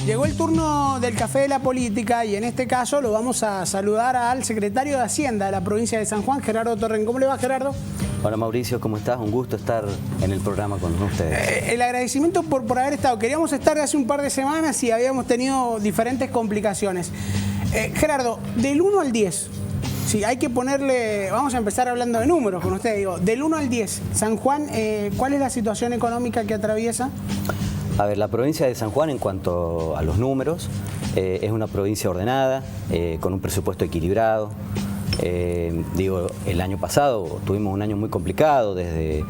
Llegó el turno del café de la política y en este caso lo vamos a saludar al secretario de Hacienda de la provincia de San Juan, Gerardo Torren. ¿Cómo le va, Gerardo? Hola Mauricio, ¿cómo estás? Un gusto estar en el programa con ustedes. El agradecimiento por haber estado. Queríamos estar hace un par de semanas y habíamos tenido diferentes complicaciones. Gerardo, del 1 al 10, sí, hay que ponerle, vamos a empezar hablando de números con usted, digo, del 1 al 10, San Juan, ¿cuál es la situación económica que atraviesa? A ver, la provincia de San Juan en cuanto a los números es una provincia ordenada, con un presupuesto equilibrado. El año pasado tuvimos un año muy complicado desde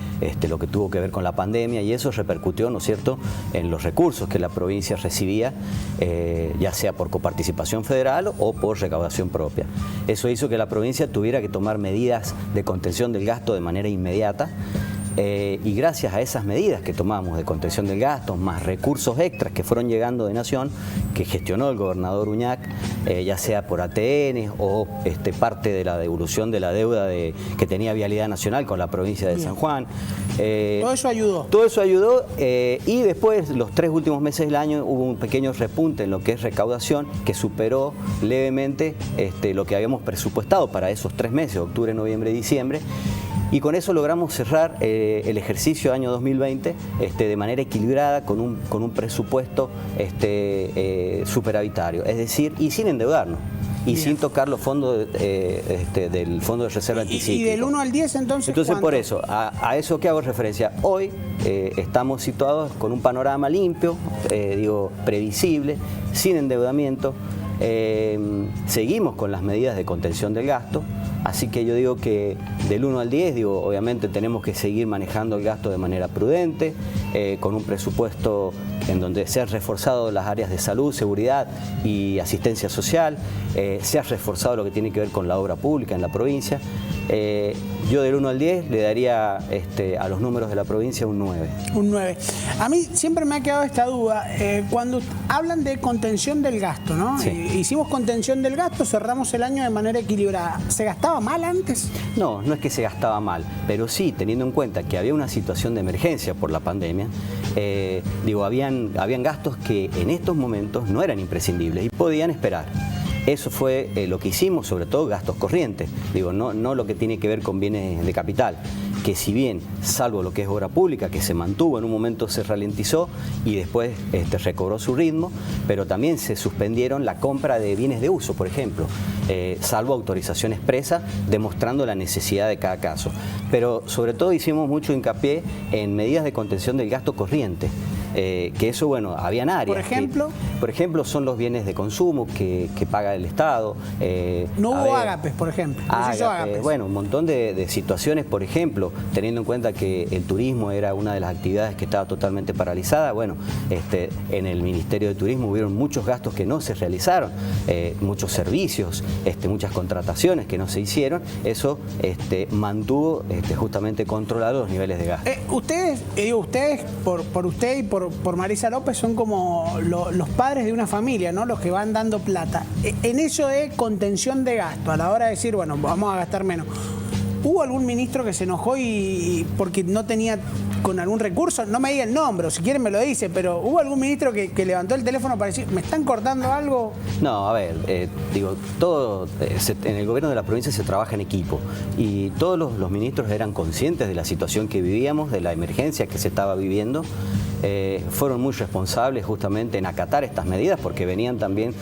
lo que tuvo que ver con la pandemia y eso repercutió, ¿no es cierto?, en los recursos que la provincia recibía, ya sea por coparticipación federal o por recaudación propia. Eso hizo que la provincia tuviera que tomar medidas de contención del gasto de manera inmediata. Y gracias a esas medidas que tomamos de contención del gasto, más recursos extras que fueron llegando de Nación, que gestionó el gobernador Uñac, ya sea por ATN o parte de la devolución de la deuda que tenía Vialidad Nacional con la provincia de San Juan. Todo eso ayudó. Todo eso ayudó y después, los 3 últimos meses del año, hubo un pequeño repunte en lo que es recaudación que superó levemente lo que habíamos presupuestado para esos 3 meses, octubre, noviembre y diciembre. Y con eso logramos cerrar el ejercicio año 2020 de manera equilibrada con un presupuesto superavitario, es decir, y sin endeudarnos. Y sin tocar los fondos del Fondo de Reserva Anticíclico. ¿Y del 1 al 10 entonces? Entonces, ¿cuánto? por eso, a eso que hago referencia. Hoy estamos situados con un panorama limpio, previsible, sin endeudamiento. Seguimos con las medidas de contención del gasto. Así que yo digo que del 1 al 10, obviamente tenemos que seguir manejando el gasto de manera prudente, con un presupuesto en donde se han reforzado las áreas de salud, seguridad y asistencia social, se ha reforzado lo que tiene que ver con la obra pública en la provincia. Yo del 1 al 10 le daría a los números de la provincia un 9. Un 9. A mí siempre me ha quedado esta duda, cuando hablan de contención del gasto, ¿no? Sí. Hicimos contención del gasto, cerramos el año de manera equilibrada. ¿Se gastaba mal antes? No, no es que se gastaba mal, pero sí, teniendo en cuenta que había una situación de emergencia por la pandemia, habían gastos que en estos momentos no eran imprescindibles y podían esperar. Eso fue lo que hicimos, sobre todo gastos corrientes, no lo que tiene que ver con bienes de capital, que si bien, salvo lo que es obra pública, que se mantuvo, en un momento se ralentizó y después recobró su ritmo, pero también se suspendieron la compra de bienes de uso, por ejemplo, salvo autorización expresa, demostrando la necesidad de cada caso. Pero sobre todo hicimos mucho hincapié en medidas de contención del gasto corriente. Que eso, bueno, habían áreas. ¿Por ejemplo? Por ejemplo, son los bienes de consumo que paga el Estado. No hubo ágapes, por ejemplo. Bueno, un montón de situaciones, por ejemplo, teniendo en cuenta que el turismo era una de las actividades que estaba totalmente paralizada. Bueno, en el Ministerio de Turismo hubieron muchos gastos que no se realizaron, muchos servicios, muchas contrataciones que no se hicieron. Eso mantuvo justamente controlados los niveles de gasto. Ustedes, por usted y por Marisa López, son como los padres de una familia, ¿no? Los que van dando plata. En eso de contención de gasto, a la hora de decir, bueno, vamos a gastar menos, ¿hubo algún ministro que se enojó y porque no tenía con algún recurso? No me diga el nombre, o si quieren me lo dice, pero ¿hubo algún ministro que levantó el teléfono para decir, ¿me están cortando algo? No, a ver, en el gobierno de la provincia se trabaja en equipo y todos los ministros eran conscientes de la situación que vivíamos, de la emergencia que se estaba viviendo. Fueron muy responsables justamente en acatar estas medidas porque venían también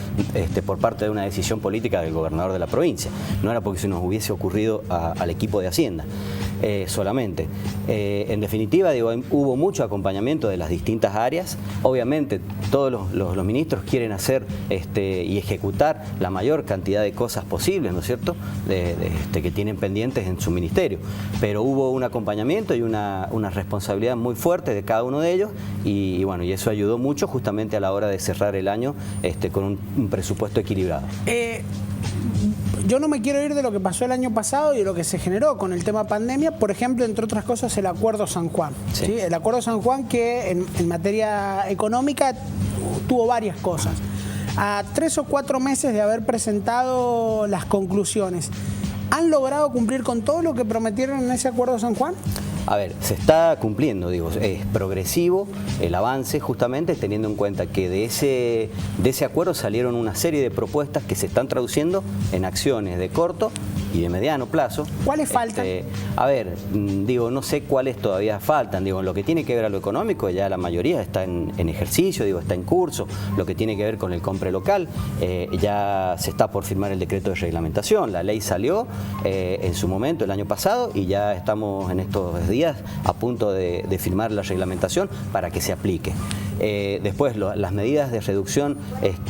por parte de una decisión política del gobernador de la provincia. No era porque se nos hubiese ocurrido al equipo de Hacienda solamente. En definitiva, hubo mucho acompañamiento de las distintas áreas. Obviamente todos los ministros quieren hacer y ejecutar la mayor cantidad de cosas posibles, ¿no es cierto?, que tienen pendientes en su ministerio. Pero hubo un acompañamiento y una responsabilidad muy fuerte de cada uno de ellos y eso ayudó mucho justamente a la hora de cerrar el año con un presupuesto equilibrado. Yo no me quiero ir de lo que pasó el año pasado y de lo que se generó con el tema pandemia, por ejemplo, entre otras cosas, el Acuerdo San Juan. Sí. ¿Sí? El Acuerdo San Juan que en materia económica tuvo varias cosas. A 3 o 4 meses de haber presentado las conclusiones, ¿han logrado cumplir con todo lo que prometieron en ese Acuerdo San Juan? A ver, se está cumpliendo, digo, es progresivo el avance, justamente teniendo en cuenta que de ese acuerdo salieron una serie de propuestas que se están traduciendo en acciones de corto y de mediano plazo. ¿Cuáles faltan? A ver, digo, no sé cuáles todavía faltan. Digo, lo que tiene que ver a lo económico, ya la mayoría está en ejercicio, digo, está en curso. Lo que tiene que ver con el compre local, ya se está por firmar el decreto de reglamentación. La ley salió en su momento el año pasado y ya estamos en estos días a punto de firmar la reglamentación para que se aplique. Después las medidas de reducción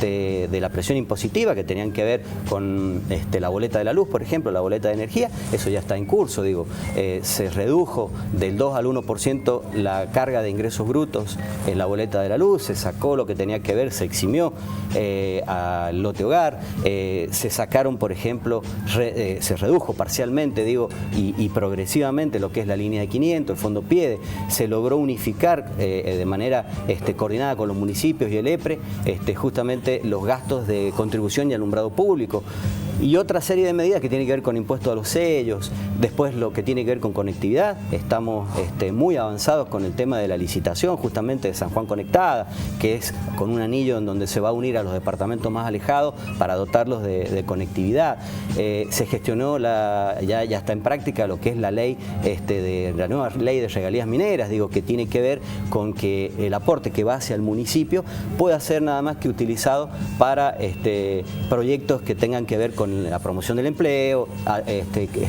de la presión impositiva que tenían que ver con la boleta de la luz, por ejemplo, la boleta de energía, eso ya está en curso, digo, se redujo del 2 al 1% la carga de ingresos brutos en la boleta de la luz, se sacó lo que tenía que ver, se eximió al lote hogar, se sacaron, por ejemplo, se redujo parcialmente, digo, y progresivamente lo que es la línea de 500, el fondo PIEDE, se logró unificar de manera coordinada con los municipios y el EPRE, justamente los gastos de contribución y alumbrado público. Y otra serie de medidas que tienen que ver con impuestos a los sellos, después lo que tiene que ver con conectividad, estamos muy avanzados con el tema de la licitación justamente de San Juan Conectada, que es con un anillo en donde se va a unir a los departamentos más alejados para dotarlos de conectividad. Se gestionó, ya está en práctica lo que es la ley, la nueva ley de regalías mineras, digo, que tiene que ver con que el aporte que va hacia el municipio pueda ser nada más que utilizado para proyectos que tengan que ver con la promoción del empleo,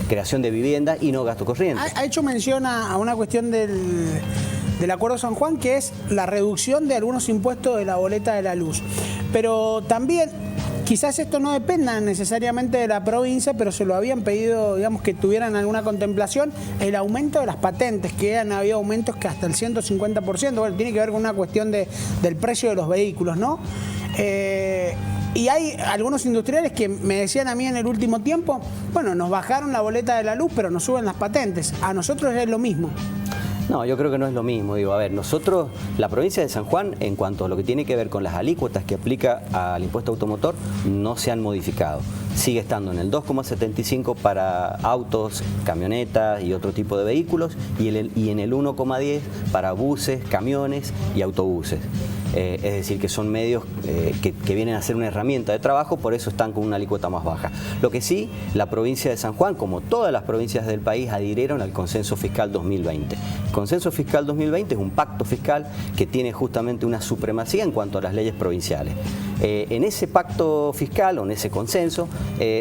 creación de vivienda y no gasto corriente. Ha hecho mención a una cuestión del Acuerdo San Juan, que es la reducción de algunos impuestos de la boleta de la luz. Pero también, quizás esto no dependa necesariamente de la provincia, pero se lo habían pedido, digamos, que tuvieran alguna contemplación, el aumento de las patentes, que han habido aumentos que hasta el 150%, bueno, tiene que ver con una cuestión del precio de los vehículos, ¿no? Y hay algunos industriales que me decían a mí en el último tiempo, bueno, nos bajaron la boleta de la luz, pero nos suben las patentes. A nosotros es lo mismo. No, yo creo que no es lo mismo. Digo, a ver, nosotros, la provincia de San Juan, en cuanto a lo que tiene que ver con las alícuotas que aplica al impuesto automotor, no se han modificado. Sigue estando en el 2,75 para autos, camionetas y otro tipo de vehículos y en el 1,10 para buses, camiones y autobuses. Es decir, que son medios que vienen a ser una herramienta de trabajo, por eso están con una alícuota más baja. Lo que sí, la provincia de San Juan, como todas las provincias del país, adhirieron al Consenso Fiscal 2020. El Consenso Fiscal 2020 es un pacto fiscal que tiene justamente una supremacía en cuanto a las leyes provinciales. En ese pacto fiscal o en ese consenso,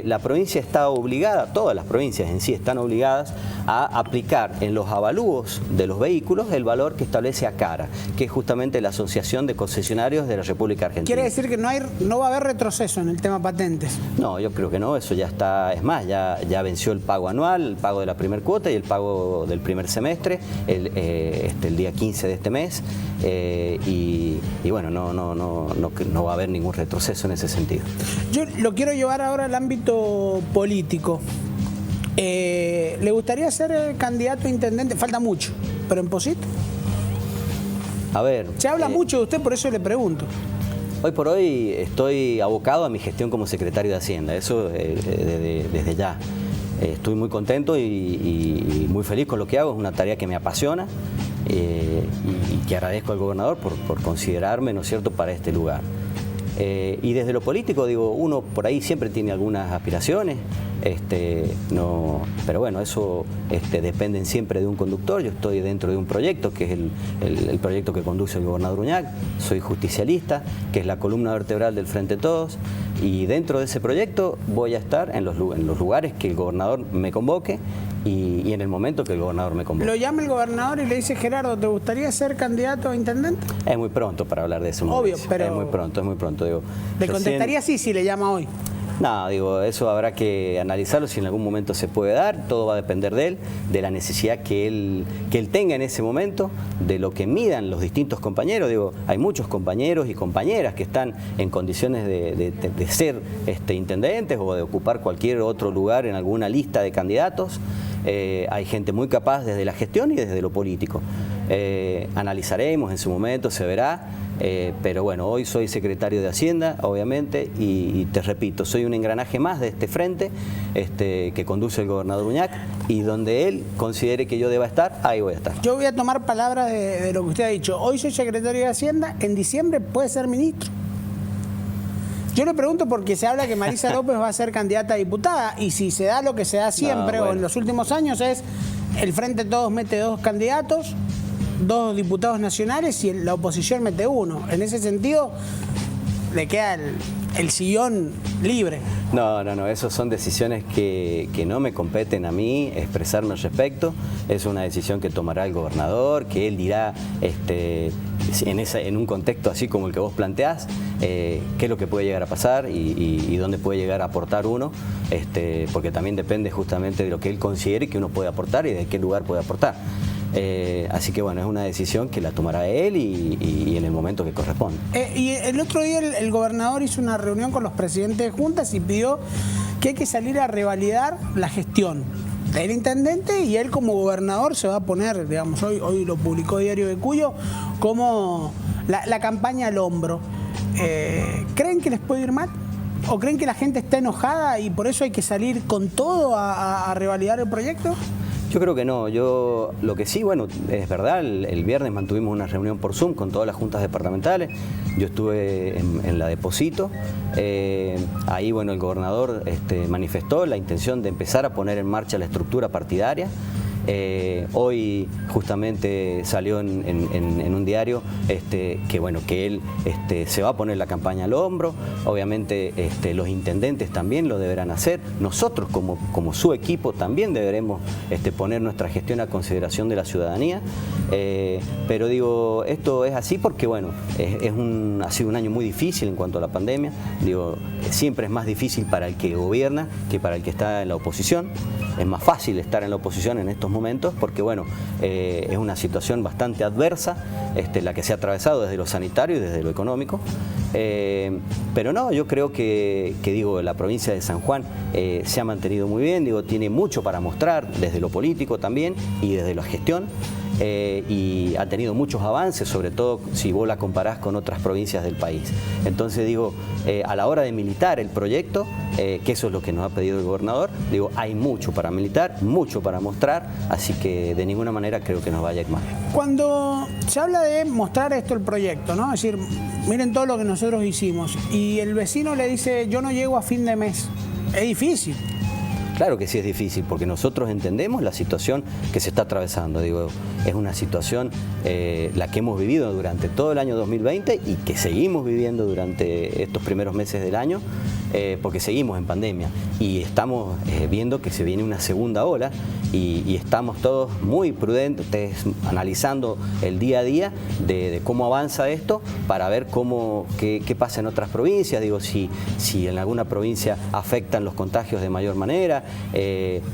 la provincia está obligada, todas las provincias en sí están obligadas a aplicar en los avalúos de los vehículos el valor que establece ACARA, que es justamente la Asociación de Concesionarios de la República Argentina. ¿Quiere decir que no va a haber retroceso en el tema patentes? No, yo creo que no, eso ya está, es más, ya venció el pago anual, el pago de la primera cuota y el pago del primer semestre, el día 15 de este mes, y bueno, no va a haber ningún retroceso en ese sentido. Yo lo quiero llevar ahora al ámbito político. ¿Le gustaría ser candidato a intendente? Falta mucho, pero en Posito. A ver. Se habla mucho de usted, por eso le pregunto. Hoy por hoy estoy abocado a mi gestión como secretario de Hacienda, eso desde ya. Estoy muy contento y muy feliz con lo que hago, es una tarea que me apasiona y que agradezco al gobernador por considerarme, ¿no es cierto?, para este lugar. Y desde lo político, digo, uno por ahí siempre tiene algunas aspiraciones, pero bueno, eso dependen siempre de un conductor. Yo estoy dentro de un proyecto que es el proyecto que conduce el gobernador Uñac, soy justicialista, que es la columna vertebral del Frente Todos, y dentro de ese proyecto voy a estar en los lugares que el gobernador me convoque y en el momento que el gobernador me convoque. Lo llama el gobernador y le dice: Gerardo, ¿te gustaría ser candidato a intendente? Es muy pronto para hablar de eso. Obvio, pero... Es muy pronto. Digo, ¿le contestaría sí si le llama hoy? No, digo, eso habrá que analizarlo si en algún momento se puede dar, todo va a depender de él, de la necesidad que él tenga en ese momento, de lo que midan los distintos compañeros. Digo, hay muchos compañeros y compañeras que están en condiciones de ser intendentes o de ocupar cualquier otro lugar en alguna lista de candidatos. Hay gente muy capaz desde la gestión y desde lo político. Analizaremos en su momento, se verá. Pero bueno, hoy soy secretario de Hacienda, obviamente, y te repito, soy un engranaje más de este frente que conduce el gobernador Uñac, y donde él considere que yo deba estar, ahí voy a estar. Yo voy a tomar palabras de lo que usted ha dicho. Hoy soy secretario de Hacienda, en diciembre puede ser ministro. Yo le pregunto porque se habla que Marisa López va a ser candidata a diputada, y si se da lo que se da siempre o en los últimos años es el Frente Todos mete 2 candidatos, 2 diputados nacionales, y la oposición mete 1. En ese sentido, le queda el sillón libre. No, esas son decisiones que no me competen a mí expresarme al respecto. Es una decisión que tomará el gobernador, que él dirá en un contexto así como el que vos planteás, qué es lo que puede llegar a pasar y dónde puede llegar a aportar uno, porque también depende justamente de lo que él considere que uno puede aportar y de qué lugar puede aportar. Así que bueno, es una decisión que la tomará él y en el momento que corresponde. Y el otro día el gobernador hizo una reunión con los presidentes de juntas y pidió que hay que salir a revalidar la gestión del intendente, y él como gobernador se va a poner, digamos, hoy lo publicó Diario de Cuyo, como la campaña al hombro. ¿Creen que les puede ir mal? ¿O creen que la gente está enojada y por eso hay que salir con todo a revalidar el proyecto? Yo creo que no. Yo lo que sí, bueno, es verdad, el viernes mantuvimos una reunión por Zoom con todas las juntas departamentales. Yo estuve en la de Posito. Ahí, bueno, el gobernador manifestó la intención de empezar a poner en marcha la estructura partidaria. Hoy justamente salió en un diario que bueno, que él se va a poner la campaña al hombro. Obviamente los intendentes también lo deberán hacer. Nosotros como su equipo también deberemos poner nuestra gestión a consideración de la ciudadanía. Pero digo, esto es así porque bueno, ha sido un año muy difícil en cuanto a la pandemia. Digo, siempre es más difícil para el que gobierna que para el que está en la oposición. Es más fácil estar en la oposición en estos momentos porque bueno, es una situación bastante adversa la que se ha atravesado desde lo sanitario y desde lo económico. Pero no, yo creo que digo, la provincia de San Juan se ha mantenido muy bien, digo, tiene mucho para mostrar desde lo político también y desde la gestión. Y ha tenido muchos avances, sobre todo si vos la comparás con otras provincias del país. Entonces digo, a la hora de militar el proyecto, que eso es lo que nos ha pedido el gobernador, digo, hay mucho para militar, mucho para mostrar, así que de ninguna manera creo que nos vaya a ir mal. Cuando se habla de mostrar esto el proyecto, ¿no? Es decir, miren todo lo que nosotros hicimos, y el vecino le dice, yo no llego a fin de mes, es difícil. Claro que sí es difícil, porque nosotros entendemos la situación que se está atravesando. Digo, es una situación la que hemos vivido durante todo el año 2020 y que seguimos viviendo durante estos primeros meses del año, porque seguimos en pandemia y estamos viendo que se viene una segunda ola y estamos todos muy prudentes, analizando el día a día de cómo avanza esto para ver qué pasa en otras provincias. Digo, si en alguna provincia afectan los contagios de mayor manera,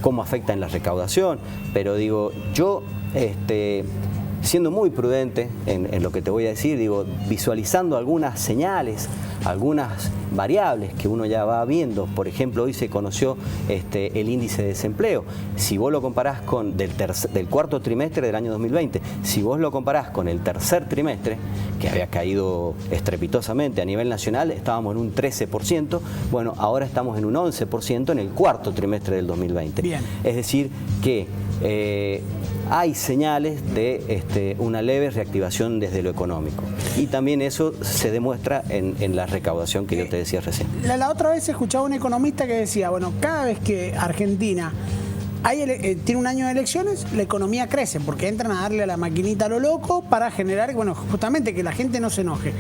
cómo afecta en la recaudación, pero digo, yo siendo muy prudente en lo que te voy a decir, digo, visualizando algunas señales, algunas variables que uno ya va viendo. Por ejemplo, hoy se conoció el índice de desempleo. Si vos lo comparás con del cuarto trimestre del año 2020, si vos lo comparás con el tercer trimestre, que había caído estrepitosamente a nivel nacional, estábamos en un 13%, bueno, ahora estamos en un 11% en el cuarto trimestre del 2020. Bien. Es decir, que hay señales de una leve reactivación desde lo económico. Y también eso se demuestra en la recaudación que yo te decía recién. La otra vez escuchaba un economista que decía, bueno, cada vez que Argentina tiene un año de elecciones, la economía crece, porque entran a darle a la maquinita a lo loco para generar, bueno, justamente que la gente no se enoje.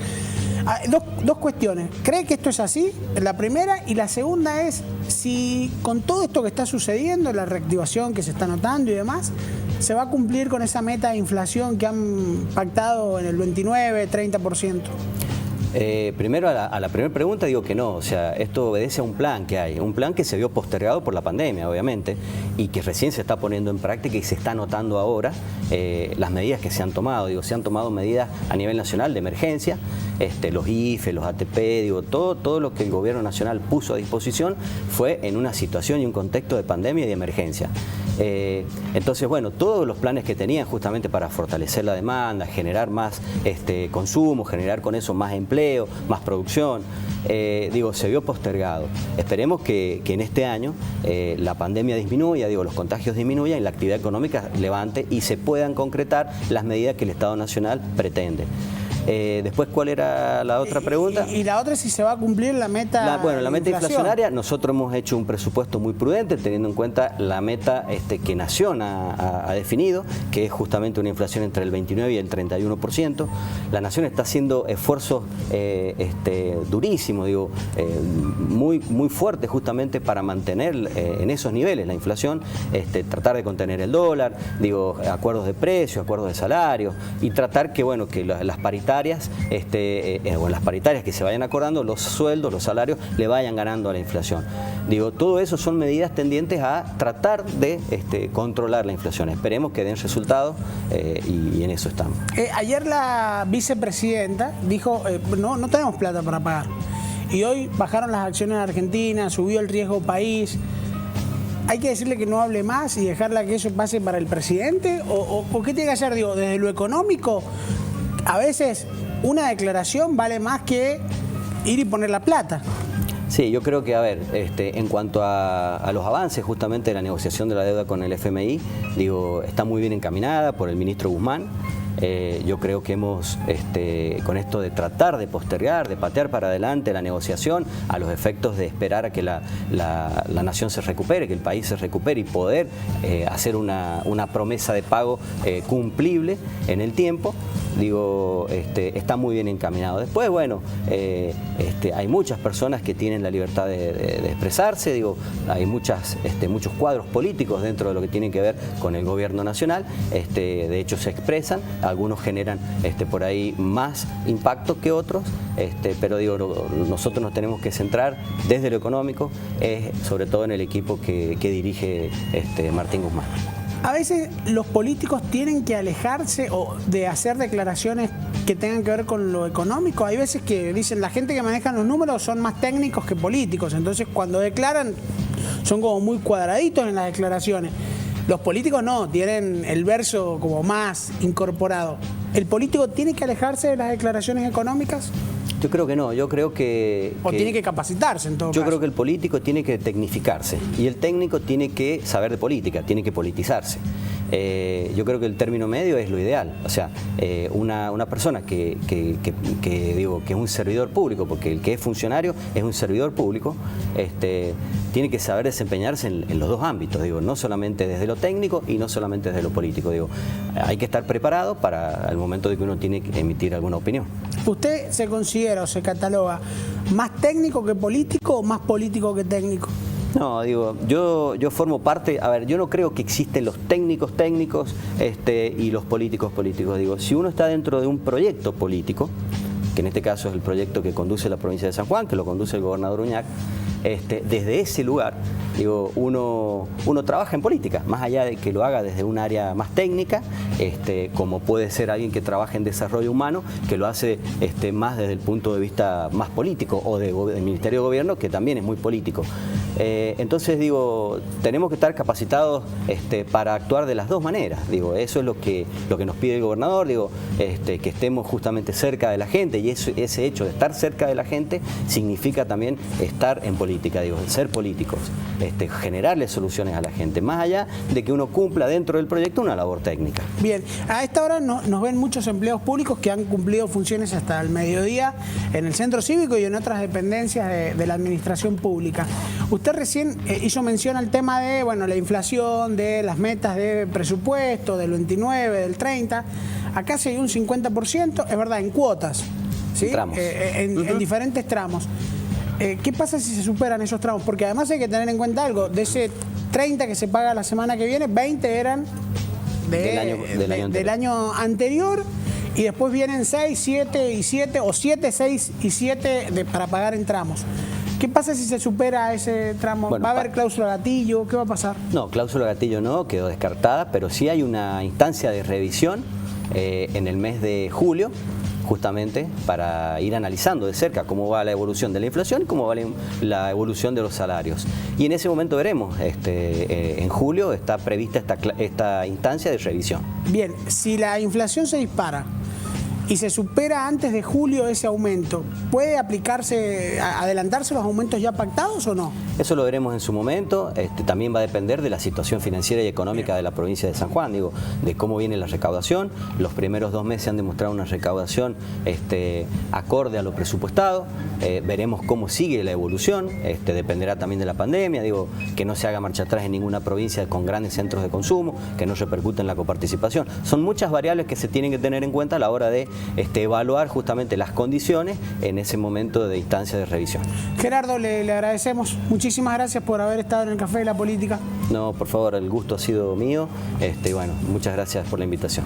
Dos cuestiones. ¿Cree que esto es así? La primera. Y la segunda es si con todo esto que está sucediendo, la reactivación que se está notando y demás, se va a cumplir con esa meta de inflación que han pactado en el 29, 30%. Primero a la primera pregunta digo que no, o sea, esto obedece a un plan que hay, un plan que se vio postergado por la pandemia, obviamente, y que recién se está poniendo en práctica y se está notando ahora las medidas que se han tomado. Digo, se han tomado medidas a nivel nacional de emergencia, los IFE, los ATP, digo, todo lo que el gobierno nacional puso a disposición fue en una situación y un contexto de pandemia y de emergencia. Entonces, bueno, todos los planes que tenían justamente para fortalecer la demanda, generar más consumo, generar con eso más empleo, más producción, se vio postergado. Esperemos que en este año la pandemia disminuya, los contagios disminuyan y la actividad económica levante y se puedan concretar las medidas que el Estado Nacional pretende. Después, ¿cuál era la otra pregunta? Y la otra es si se va a cumplir la meta la meta inflacionaria. Nosotros hemos hecho un presupuesto muy prudente, teniendo en cuenta la meta que Nación ha definido, que es justamente una inflación entre el 29 y el 31%. La Nación está haciendo esfuerzos durísimos, muy fuertes justamente para mantener en esos niveles la inflación, tratar de contener el dólar, acuerdos de precios, acuerdos de salarios, y tratar que las paritarias, las paritarias que se vayan acordando, los sueldos, los salarios, le vayan ganando a la inflación. Todo eso son medidas tendientes a tratar de controlar la inflación. Esperemos que den resultados y en eso estamos. Ayer la vicepresidenta dijo, no tenemos plata para pagar. Y hoy bajaron las acciones argentinas, subió el riesgo país. ¿Hay que decirle que no hable más y dejarla que eso pase para el presidente? ¿O qué tiene que hacer? Desde lo económico, a veces una declaración vale más que ir y poner la plata. Sí, yo creo que, en cuanto a los avances justamente de la negociación de la deuda con el FMI, está muy bien encaminada por el ministro Guzmán. Yo creo que hemos, con esto de tratar de postergar, de patear para adelante la negociación a los efectos de esperar a que la nación se recupere, que el país se recupere y poder hacer una promesa de pago cumplible en el tiempo, está muy bien encaminado. Después, hay muchas personas que tienen la libertad de expresarse, hay muchos cuadros políticos dentro de lo que tiene que ver con el gobierno nacional, de hecho se expresan, algunos generan por ahí más impacto que otros, pero nosotros nos tenemos que centrar desde lo económico, sobre todo en el equipo que dirige Martín Guzmán. A veces los políticos tienen que alejarse de hacer declaraciones que tengan que ver con lo económico. Hay veces que dicen, la gente que maneja los números son más técnicos que políticos, entonces cuando declaran son como muy cuadraditos en las declaraciones. Los políticos no, tienen el verso como más incorporado. ¿El político tiene que alejarse de las declaraciones económicas? Yo creo que no, yo creo que... O tiene que capacitarse en todo caso. Yo creo que el político tiene que tecnificarse y el técnico tiene que saber de política, tiene que politizarse. Yo creo que el término medio es lo ideal, o sea, una persona que es un servidor público, porque el que es funcionario es un servidor público, tiene que saber desempeñarse en los dos ámbitos, no solamente desde lo técnico y no solamente desde lo político, hay que estar preparado para el momento de que uno tiene que emitir alguna opinión. ¿Usted se considera o se cataloga más técnico que político o más político que técnico? No, yo formo parte, yo no creo que existen los técnicos y los políticos. Si uno está dentro de un proyecto político, que en este caso es el proyecto que conduce la provincia de San Juan, que lo conduce el gobernador Uñac, desde ese lugar, uno trabaja en política, más allá de que lo haga desde un área más técnica, como puede ser alguien que trabaja en desarrollo humano, que lo hace más desde el punto de vista más político, o del Ministerio de Gobierno, que también es muy político. Entonces, tenemos que estar capacitados para actuar de las dos maneras. Eso es lo que nos pide el gobernador, que estemos justamente cerca de la gente, y ese hecho de estar cerca de la gente significa también estar en política, ser políticos, generarle soluciones a la gente, más allá de que uno cumpla dentro del proyecto una labor técnica. Bien, a esta hora nos ven muchos empleados públicos que han cumplido funciones hasta el mediodía en el centro cívico y en otras dependencias de la administración pública. Usted recién hizo mención al tema de la inflación, de las metas de presupuesto, del 29, del 30. Acá se dio un 50%, es verdad, en cuotas, ¿sí? Tramos. En diferentes tramos. ¿Qué pasa si se superan esos tramos? Porque además hay que tener en cuenta algo, de ese 30 que se paga la semana que viene, 20 eran del año anterior Y después vienen 6, 7 y 7, o 7, 6 y 7 para pagar en tramos. ¿Qué pasa si se supera ese tramo? Bueno, ¿Va a haber cláusula gatillo? ¿Qué va a pasar? No, cláusula gatillo no, quedó descartada, pero sí hay una instancia de revisión en el mes de julio, justamente para ir analizando de cerca cómo va la evolución de la inflación y cómo va la evolución de los salarios. Y en ese momento veremos, en julio está prevista esta instancia de revisión. Bien, si la inflación se dispara y se supera antes de julio ese aumento, ¿puede aplicarse, adelantarse los aumentos ya pactados o no? Eso lo veremos en su momento. También va a depender de la situación financiera y económica de la provincia de San Juan, de cómo viene la recaudación. Los primeros 2 meses han demostrado una recaudación acorde a lo presupuestado. Veremos cómo sigue la evolución. Dependerá también de la pandemia, que no se haga marcha atrás en ninguna provincia con grandes centros de consumo, que no repercute en la coparticipación. Son muchas variables que se tienen que tener en cuenta a la hora de evaluar justamente las condiciones en ese momento de instancia de revisión. Gerardo, le agradecemos. Muchísimas gracias por haber estado en el Café de la Política. No, por favor, el gusto ha sido mío. Bueno, muchas gracias por la invitación.